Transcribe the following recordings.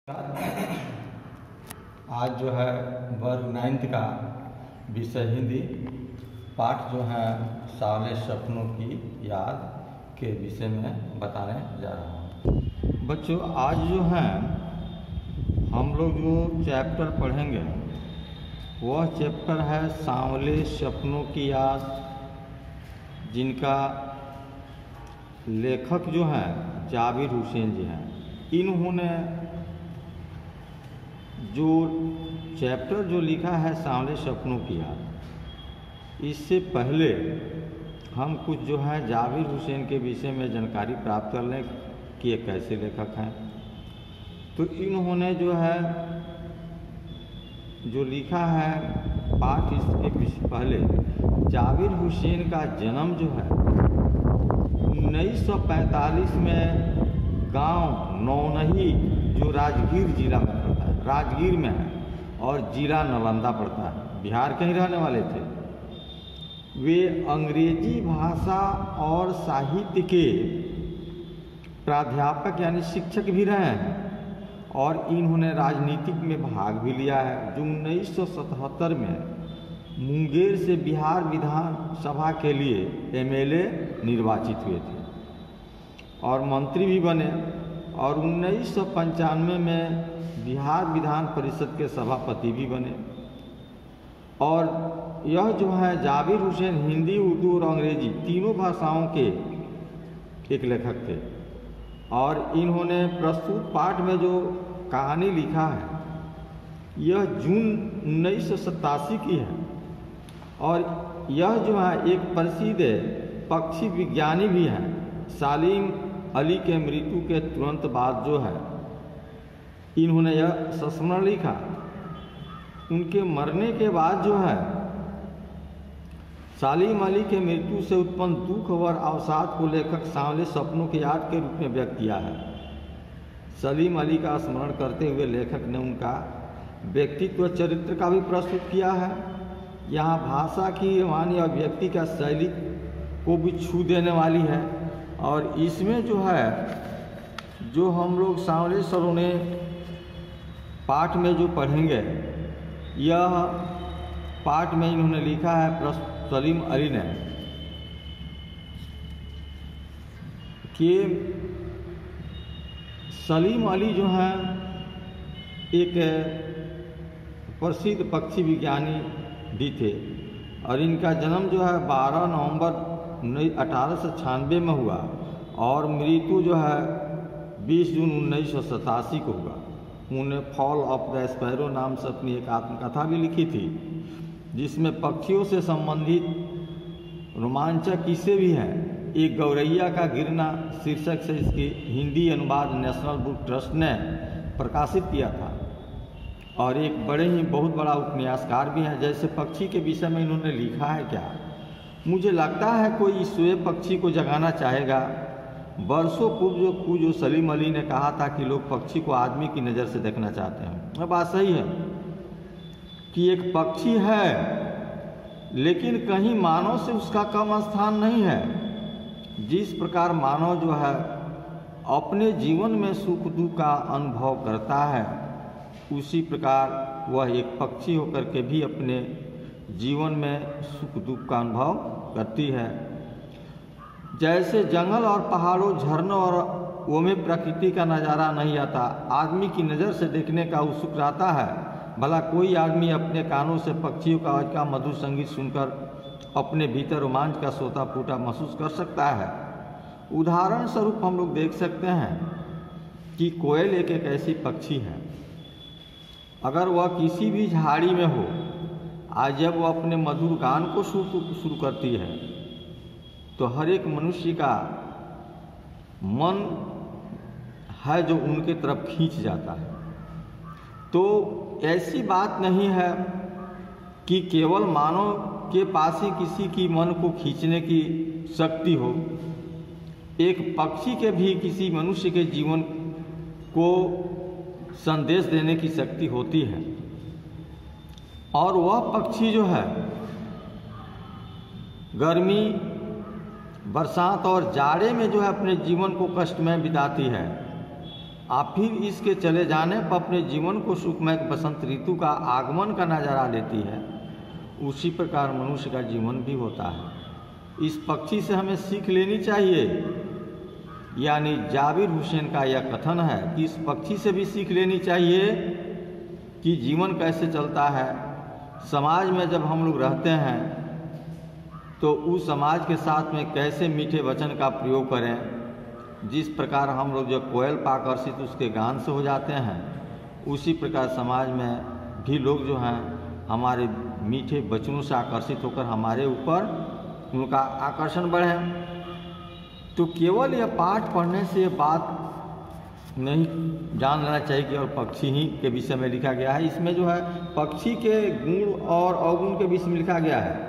आज जो है वर्ग 9th का विषय हिंदी पाठ जो है साले सपनों की याद के विषय में बताने जा रहा हूँ। बच्चों, आज जो है हम लोग जो चैप्टर पढ़ेंगे वह चैप्टर है सांवले सपनों की याद, जिनका लेखक जो हैं जाबिर हुसैन जी हैं। इन्होंने जो चैप्टर जो लिखा है सांवले सपनों की याद, इससे पहले हम कुछ जो है जाबिर हुसैन के विषय में जानकारी प्राप्त कर लें कि ये कैसे लेखक हैं। तो इन्होंने जो है जो लिखा है पाठ, इसके पहले जाबिर हुसैन का जन्म जो है 1945 में गांव नौनही जो राजगीर जिला में पड़ता है, राजगीर में है और जिला नालंदा पड़ता है, बिहार के ही रहने वाले थे। वे अंग्रेजी भाषा और साहित्य के प्राध्यापक यानी शिक्षक भी रहे हैं और इन्होंने राजनीतिक में भाग भी लिया है। जो 1977 में मुंगेर से बिहार विधानसभा के लिए MLA निर्वाचित हुए थे और मंत्री भी बने और 1995 में बिहार विधान परिषद के सभापति भी बने। और यह जो है जाबिर हुसैन हिंदी, उर्दू और अंग्रेजी तीनों भाषाओं के एक लेखक थे और इन्होंने प्रस्तुत पाठ में जो कहानी लिखा है यह जून 1987 की है और यह जो है एक प्रसिद्ध पक्षी विज्ञानी भी हैं। सालिम अली के मृत्यु के तुरंत बाद जो है इन्होंने यह संस्मरण लिखा। उनके मरने के बाद जो है सालिम अली के मृत्यु से उत्पन्न दुख और अवसाद को लेखक सांवले सपनों की याद के रूप में व्यक्त किया है। सलीम अली का स्मरण करते हुए लेखक ने उनका व्यक्तित्व चरित्र का भी प्रस्तुत किया है। यहाँ भाषा की वाणी और व्यक्ति का शैली को भी छू देने वाली है और इसमें जो है जो हम लोग सांवले सपने पाठ में जो पढ़ेंगे, यह पाठ में इन्होंने लिखा है सलीम अली ने कि सलीम अली जो हैं एक प्रसिद्ध पक्षी विज्ञानी भी थे और इनका जन्म जो है 12 नवंबर 1896 में हुआ और मृत्यु जो है 20 जून 1987 को हुआ। उन्होंने फॉल ऑफ द स्पैरो नाम से अपनी एक आत्मकथा भी लिखी थी जिसमें पक्षियों से संबंधित रोमांचक किस्से भी हैं। एक गौरैया का गिरना शीर्षक से इसकी हिंदी अनुवाद नेशनल बुक ट्रस्ट ने प्रकाशित किया था और एक बड़े ही बहुत बड़ा उपन्यासकार भी हैं। जैसे पक्षी के विषय में इन्होंने लिखा है क्या, मुझे लगता है कोई स्वयं पक्षी को जगाना चाहेगा। वर्षों पूर्व जो सलीम अली ने कहा था कि लोग पक्षी को आदमी की नज़र से देखना चाहते हैं। अब बात सही है कि एक पक्षी है लेकिन कहीं मानव से उसका कम स्थान नहीं है। जिस प्रकार मानव जो है अपने जीवन में सुख दुख का अनुभव करता है, उसी प्रकार वह एक पक्षी होकर के भी अपने जीवन में सुख दुख का अनुभव करती है। जैसे जंगल और पहाड़ों, झरनों और वो में प्रकृति का नज़ारा नहीं आता, आदमी की नज़र से देखने का उत्सुक रहता है। भला कोई आदमी अपने कानों से पक्षियों का आज का मधुर संगीत सुनकर अपने भीतर रोमांच का सोता फूटा महसूस कर सकता है। उदाहरण स्वरूप हम लोग देख सकते हैं कि कोयल एक ऐसी पक्षी है, अगर वह किसी भी झाड़ी में हो, आज जब वह अपने मधुर गान को शुरू करती है तो हर एक मनुष्य का मन है जो उनके तरफ खींच जाता है। तो ऐसी बात नहीं है कि केवल मानव के पास ही किसी की मन को खींचने की शक्ति हो। एक पक्षी के भी किसी मनुष्य के जीवन को संदेश देने की शक्ति होती है और वह पक्षी जो है गर्मी, बरसात और जाड़े में जो है अपने जीवन को कष्टमय बिताती है फिर इसके चले जाने पर अपने जीवन को सुखमय बसंत ऋतु का आगमन का नज़ारा लेती है, उसी प्रकार मनुष्य का जीवन भी होता है। इस पक्षी से हमें सीख लेनी चाहिए। यानी जाबिर हुसैन का यह कथन है कि इस पक्षी से भी सीख लेनी चाहिए कि जीवन कैसे चलता है। समाज में जब हम लोग रहते हैं तो उस समाज के साथ में कैसे मीठे वचन का प्रयोग करें। जिस प्रकार हम लोग जब कोयल पर आकर्षित उसके गान से हो जाते हैं, उसी प्रकार समाज में भी लोग जो हैं हमारे मीठे वचनों से आकर्षित होकर हमारे ऊपर उनका आकर्षण बढ़े। तो केवल यह पाठ पढ़ने से ये बात नहीं जान लेना चाहिए कि और पक्षी ही के विषय में लिखा गया है। इसमें जो है पक्षी के गुण और अवगुण के विषय में लिखा गया है।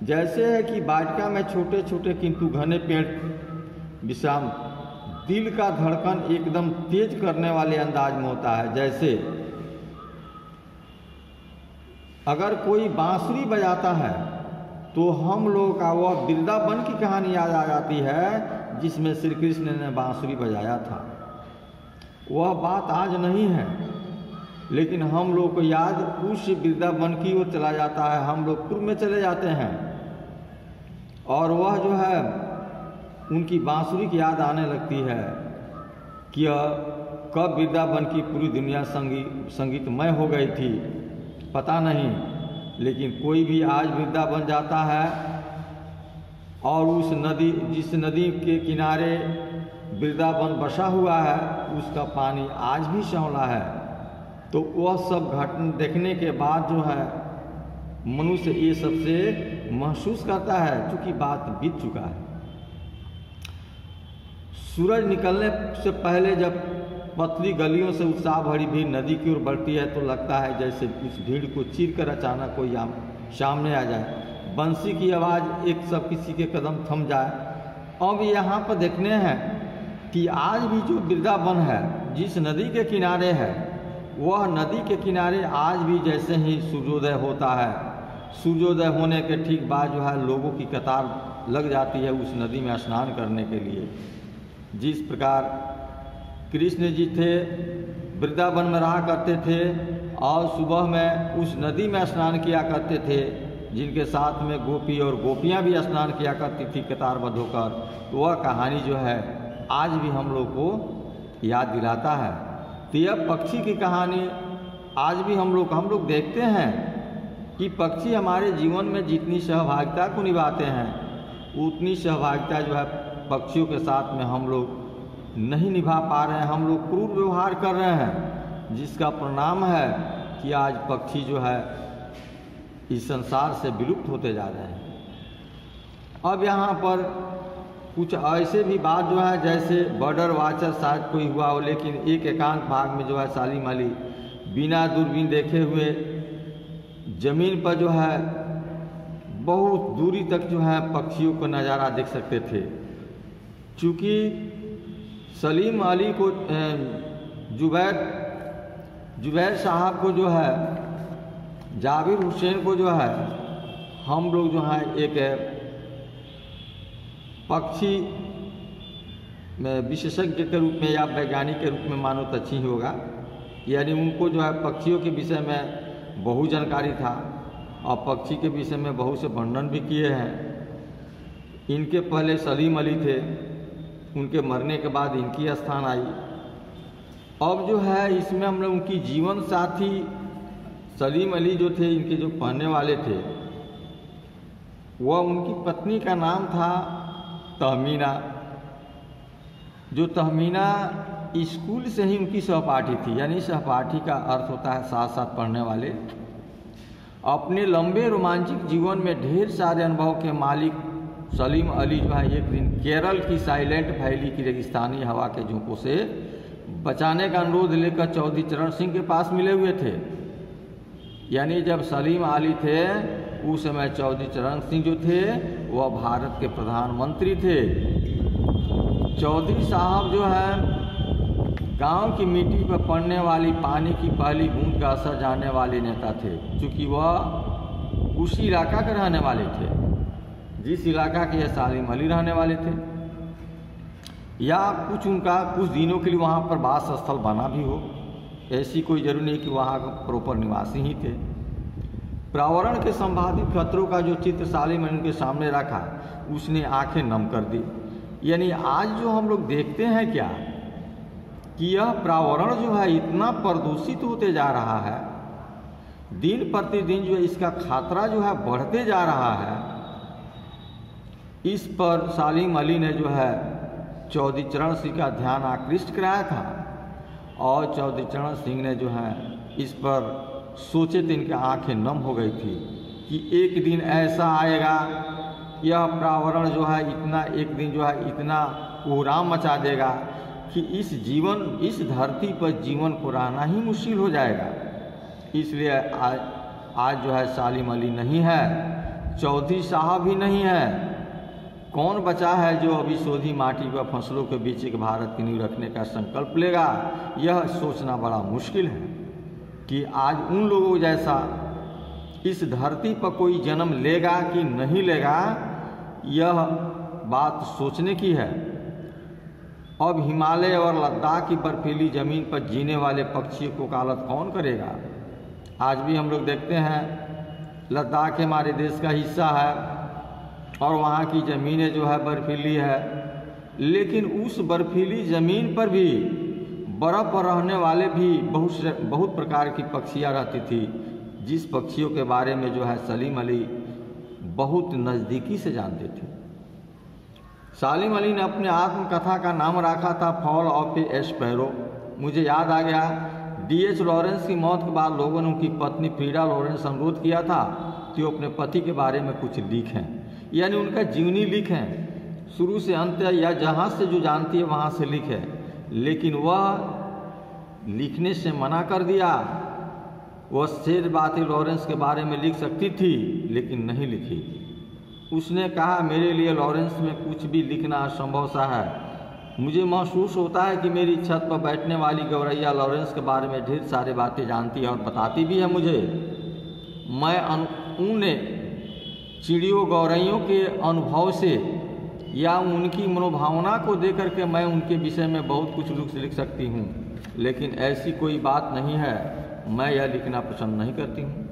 जैसे है कि वाटिका में छोटे छोटे किंतु घने पेड़ विश्राम दिल का धड़कन एकदम तेज करने वाले अंदाज में होता है। जैसे अगर कोई बांसुरी बजाता है तो हम लोगों का वह वृंदावन की कहानी याद आ जाती है जिसमें श्री कृष्ण ने बांसुरी बजाया था। वह बात आज नहीं है, लेकिन हम लोग को याद उस वृंदावन की ओर चला जाता है। हम लोग पूर्व में चले जाते हैं और वह जो है उनकी बांसुरी की याद आने लगती है कि कब वृंदावन की पूरी दुनिया संगीतमय हो गई थी पता नहीं। लेकिन कोई भी आज वृंदावन जाता है और उस नदी जिस नदी के किनारे वृंदावन बसा हुआ है उसका पानी आज भी सांवला है, तो वह सब घटना देखने के बाद जो है मनुष्य ये सबसे महसूस करता है क्योंकि बात बीत चुका है। सूरज निकलने से पहले जब पतली गलियों से उत्साह भरी भीड़ नदी की ओर बढ़ती है तो लगता है जैसे उस भीड़ को चीर कर अचानक कोई सामने आ जाए, बंसी की आवाज़ एक सब किसी के कदम थम जाए। अब यहाँ पर देखने हैं कि आज भी जो वृंदावन है जिस नदी के किनारे है, वह नदी के किनारे आज भी जैसे ही सूर्योदय होता है, सूर्योदय होने के ठीक बाद जो है लोगों की कतार लग जाती है उस नदी में स्नान करने के लिए। जिस प्रकार कृष्ण जी थे वृंदावन में रहा करते थे और सुबह में उस नदी में स्नान किया करते थे, जिनके साथ में गोपी और गोपियाँ भी स्नान किया करती थी कतारबद्ध होकर, तो वह कहानी जो है आज भी हम लोग को याद दिलाता है। तो यह पक्षी की कहानी आज भी हम लोग देखते हैं कि पक्षी हमारे जीवन में जितनी सहभागिता को निभाते हैं उतनी सहभागिता जो है पक्षियों के साथ में हम लोग नहीं निभा पा रहे हैं। हम लोग क्रूर व्यवहार कर रहे हैं, जिसका परिणाम है कि आज पक्षी जो है इस संसार से विलुप्त होते जा रहे हैं। अब यहाँ पर कुछ ऐसे भी बात जो है जैसे बॉर्डर वाचर शायद कोई हुआ हो, लेकिन एक एकांत भाग में जो है सालिम अली बिना दूरबीन देखे हुए जमीन पर जो है बहुत दूरी तक जो है पक्षियों का नज़ारा देख सकते थे। चूँकि सलीम अली को जुबैर साहब को जो है जाबिर हुसैन को जो है हम लोग जो है एक पक्षी में विशेषज्ञ के रूप में या वैज्ञानिक के रूप में मानो तो अच्छी ही होगा। यानी उनको जो है पक्षियों के विषय में बहुत जानकारी था और पक्षी के विषय में बहुत से वर्णन भी किए हैं। इनके पहले सलीम अली थे, उनके मरने के बाद इनकी स्थान आई। अब जो है इसमें हम लोग उनकी जीवन साथी सलीम अली जो थे, इनके जो पढ़ने वाले थे, वह उनकी पत्नी का नाम था तहमीना। जो तहमीना स्कूल से ही उनकी सहपाठी थी, यानी सहपाठी का अर्थ होता है साथ साथ पढ़ने वाले। अपने लंबे रोमांचक जीवन में ढेर सारे अनुभव के मालिक सलीम अली जो है एक दिन केरल की साइलेंट वैली की रेगिस्तानी हवा के झोंकों से बचाने का अनुरोध लेकर चौधरी चरण सिंह के पास मिले हुए थे। यानी जब सलीम अली थे उस समय चौधरी चरण सिंह जो थे वह भारत के प्रधानमंत्री थे। चौधरी साहब जो है गांव की मिट्टी पर पड़ने वाली पानी की पहली बूंद का असर जानने वाले नेता थे, क्योंकि वह उसी इलाका के रहने वाले थे जिस इलाका के सलीम अली रहने वाले थे। या कुछ उनका कुछ दिनों के लिए वहाँ पर वास स्थल बना भी हो। ऐसी कोई जरूरी नहीं कि वहाँ का प्रॉपर निवासी ही थे। पर्यावरण के संभावित खतरों का जो चित्र सालिम अली उनके सामने रखा, उसने आंखें नम कर दी। यानी आज जो हम लोग देखते हैं क्या कि यह पर्यावरण जो है इतना प्रदूषित होते जा रहा है, दिन प्रतिदिन जो है इसका खतरा जो है बढ़ते जा रहा है। इस पर सालिम अली ने जो है चौधरी चरण सिंह का ध्यान आकृष्ट कराया था और चौधरी चरण सिंह ने जो है इस पर सोचे तो इनकी आंखें नम हो गई थी कि एक दिन ऐसा आएगा, यह पर्यावरण जो है इतना एक दिन जो है इतना कोहराम मचा देगा कि इस धरती पर जीवन को रहना ही मुश्किल हो जाएगा। इसलिए आज जो है सालिम अली नहीं है, चौधरी साहब भी नहीं है, कौन बचा है जो अभी सोधी माटी पर फसलों के बीच एक भारत की नींव रखने का संकल्प लेगा। यह सोचना बड़ा मुश्किल है कि आज उन लोगों जैसा इस धरती पर कोई जन्म लेगा कि नहीं लेगा, यह बात सोचने की है। अब हिमालय और लद्दाख की बर्फीली ज़मीन पर जीने वाले पक्षियों को कालत कौन करेगा। आज भी हम लोग देखते हैं लद्दाख हमारे देश का हिस्सा है और वहाँ की ज़मीनें जो है बर्फीली है, लेकिन उस बर्फीली ज़मीन पर भी बर्फ़ पर रहने वाले भी बहुत प्रकार की पक्षियाँ रहती थी, जिस पक्षियों के बारे में जो है सलीम अली बहुत नज़दीकी से जानते थे। सालिम अली ने अपने आत्मकथा का नाम रखा था फॉल ऑफ ए स्पैरो। मुझे याद आ गया D.H. लॉरेंस की मौत के बाद लोगों ने उनकी पत्नी फ्रीडा लॉरेंस अनुरोध किया था कि वो अपने पति के बारे में कुछ लिखें, यानी उनका जीवनी लिखें, शुरू से अंत या जहाँ से जो जानती है वहाँ से लिखें, लेकिन वह लिखने से मना कर दिया। वह शेर बातें लॉरेंस के बारे में लिख सकती थी लेकिन नहीं लिखी। उसने कहा मेरे लिए लॉरेंस में कुछ भी लिखना असंभव सा है। मुझे महसूस होता है कि मेरी छत पर बैठने वाली गौरैया लॉरेंस के बारे में ढेर सारी बातें जानती है और बताती भी है मुझे। मैं उन चिड़ियों गौरैयों के अनुभव से या उनकी मनोभावना को देख करके मैं उनके विषय में बहुत कुछ लिख सकती हूँ, लेकिन ऐसी कोई बात नहीं है, मैं यह लिखना पसंद नहीं करती हूँ।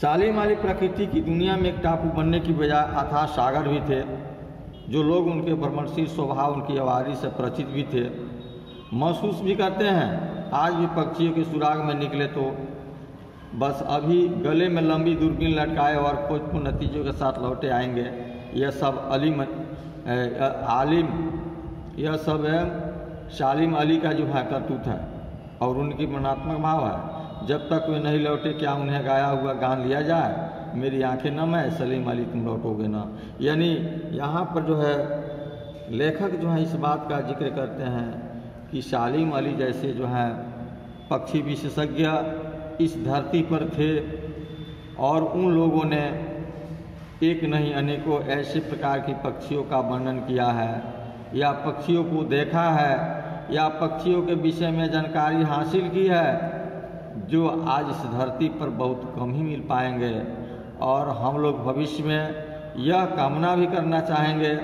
सालिम अली प्रकृति की दुनिया में एक टापू बनने की बजाय अथाह सागर भी थे। जो लोग उनके भ्रमणशील स्वभाव, उनकी आवाज़ से परिचित भी थे, महसूस भी करते हैं। आज भी पक्षियों के सुराग में निकले तो बस अभी गले में लंबी दूरबीन लटकाए और खोजपूर्ण नतीजों के साथ लौटे आएंगे। यह सब यह सब सालिम अली का जो है करतूत है और उनकी मनात्मक भाव है। जब तक वे नहीं लौटे क्या उन्हें गाया हुआ गान लिया जाए, मेरी आंखें नम है सलीम अली तुम लौटोगे ना। यानी यहाँ पर जो है लेखक जो है इस बात का जिक्र करते हैं कि सालिम अली जैसे जो है पक्षी विशेषज्ञ इस धरती पर थे और उन लोगों ने एक नहीं अनेकों ऐसे प्रकार की पक्षियों का वर्णन किया है या पक्षियों को देखा है या पक्षियों के विषय में जानकारी हासिल की है, जो आज इस धरती पर बहुत कम ही मिल पाएंगे। और हम लोग भविष्य में यह कामना भी करना चाहेंगे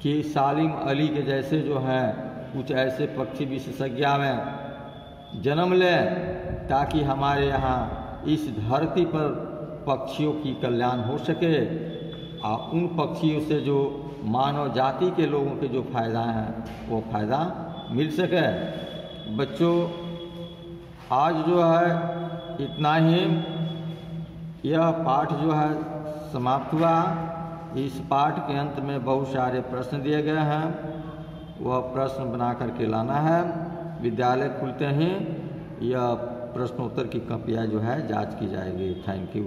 कि सालिम अली के जैसे जो हैं कुछ ऐसे पक्षी विशेषज्ञ में जन्म लें ताकि हमारे यहाँ इस धरती पर पक्षियों की कल्याण हो सके और उन पक्षियों से जो मानव जाति के लोगों के जो फायदा हैं वो फायदा मिल सके। बच्चों आज जो है इतना ही, यह पाठ जो है समाप्त हुआ। इस पाठ के अंत में बहुत सारे प्रश्न दिए गए हैं, वह प्रश्न बना करके लाना है। विद्यालय खुलते ही यह प्रश्नोत्तर की कॉपियाँ जो है जांच की जाएगी। Thank you.